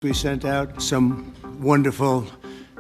We sent out some wonderful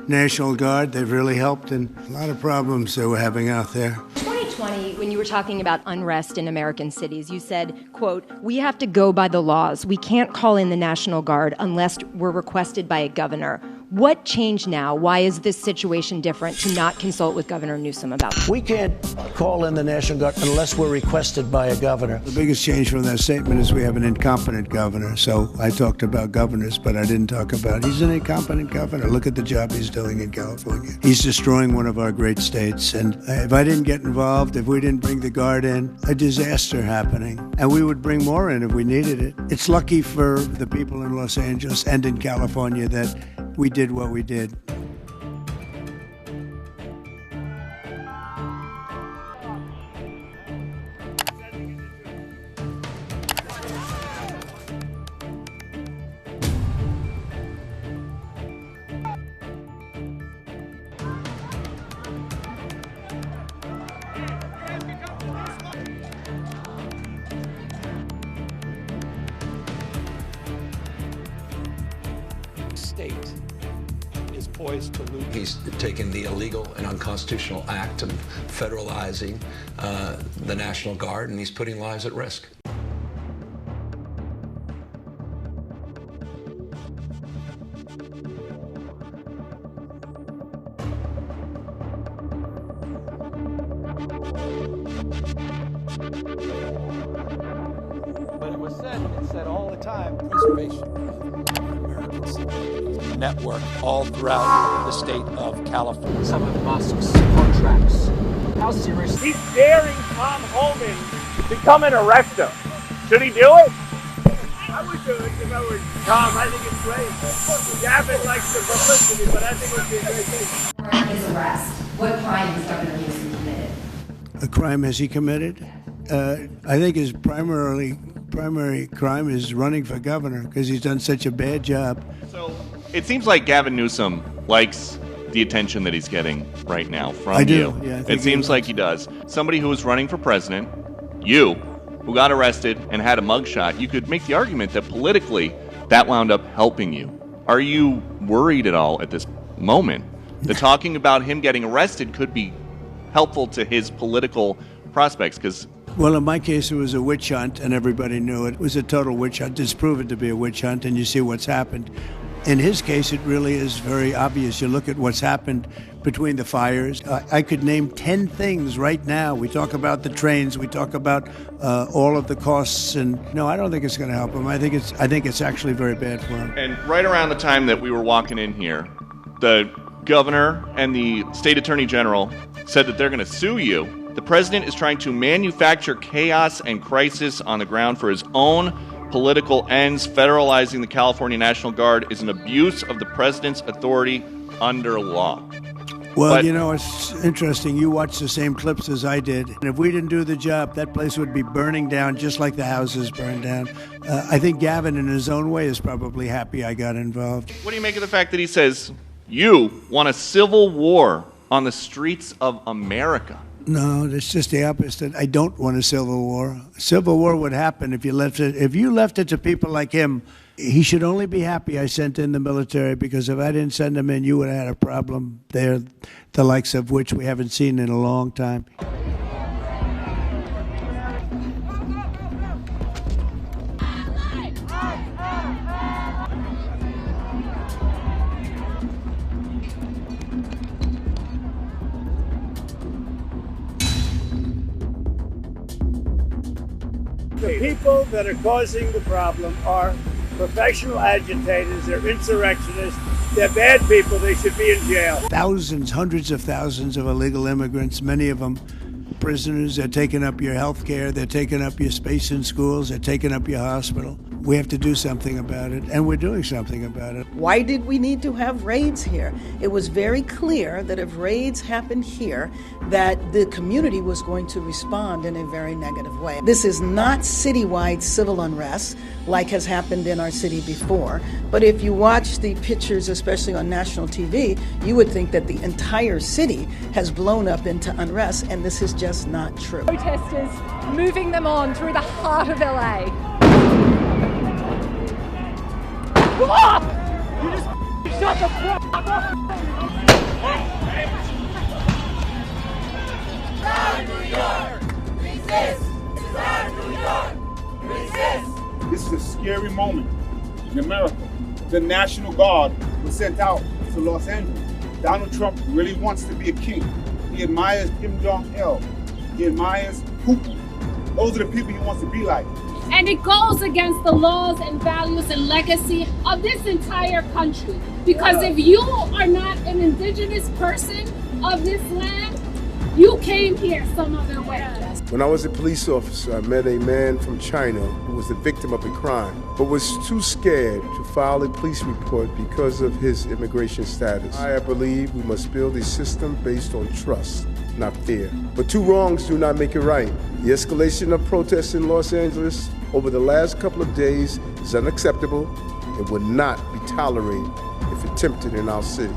National Guard. They've really helped in a lot of problems that we're having out there. 2020, when you were talking about unrest in American cities, you said, quote, "We have to go by the laws. We can't call in the National Guard unless we're requested by a governor." What changed now? Why is this situation different to not consult with Governor Newsom about it? We can't call in the National Guard unless we're requested by a governor. The biggest change from that statement is we have an incompetent governor. So I talked about governors, but I didn't talk about he's an incompetent governor. Look at the job he's doing in California. He's destroying one of our great states. And if I didn't get involved, if we didn't bring the Guard in, a disaster happening. And we would bring more in if we needed it. It's lucky for the people in Los Angeles and in California that we did what we did. State is poised to lose. He's taken the illegal and unconstitutional act of federalizing the National Guard, and he's putting lives at risk. But it said all the time, preservation of American civilians. Network all throughout the state of California. Some of Musk's contracts. How serious? He's daring Tom Homan to come and arrest him. Should he do it? I would do it if I were Tom. I think it's great. Gavin likes the publicity, but I think it would be a great thing. His arrest. What crime has Governor Newsom committed? A crime has he committed? I think his primary crime is running for governor because he's done such a bad job. So it seems like Gavin Newsom likes the attention that he's getting right now from I do. you. Yeah, I it think seems like he does. Somebody who was running for president, you, who got arrested and had a mugshot, you could make the argument that politically that wound up helping you. Are you worried at all at this moment that talking about him getting arrested could be helpful to his political prospects? Because well, in my case, it was a witch hunt, and everybody knew it. It was a total witch hunt. It's proven to be a witch hunt, and you see what's happened. In his case, it really is very obvious. You look at what's happened between the fires. I could name 10 things right now. We talk about the trains. We talk about all of the costs, and no, I don't think it's going to help him. I think it's actually very bad for him. And right around the time that we were walking in here, the governor and the state attorney general said that they're going to sue you. The president is trying to manufacture chaos and crisis on the ground for his own political ends. Federalizing the California National Guard is an abuse of the president's authority under law. Well, but, you know, it's interesting. You watched the same clips as I did. And if we didn't do the job, that place would be burning down just like the houses burned down. I think Gavin, in his own way, is probably happy I got involved. What do you make of the fact that he says, you want a civil war on the streets of America? No, it's just the opposite. I don't want a civil war. A civil war would happen if you left it. If you left it to people like him, he should only be happy I sent in the military, because if I didn't send him in, you would have had a problem there, the likes of which we haven't seen in a long time. The people that are causing the problem are professional agitators, they're insurrectionists, they're bad people, they should be in jail. Thousands, hundreds of thousands of illegal immigrants, many of them prisoners. They're taking up your health care, they're taking up your space in schools, they're taking up your hospital. We have to do something about it, and we're doing something about it. Why did we need to have raids here? It was very clear that if raids happened here, that the community was going to respond in a very negative way. This is not citywide civil unrest like has happened in our city before, but if you watch the pictures, especially on national TV, you would think that the entire city has blown up into unrest, and this is just not true. Protesters moving them on through the heart of LA. This is a scary moment in America. The National Guard was sent out to Los Angeles. Donald Trump really wants to be a king. He admires Kim Jong-il. He admires Putin. Those are the people he wants to be like. And it goes against the laws and values and legacy of this entire country. Because if you are not an indigenous person of this land, you came here some other way. When I was a police officer, I met a man from China who was the victim of a crime, but was too scared to file a police report because of his immigration status. I believe we must build a system based on trust, not fear. But two wrongs do not make it right. The escalation of protests in Los Angeles over the last couple of days is unacceptable and would not be tolerated if attempted in our city.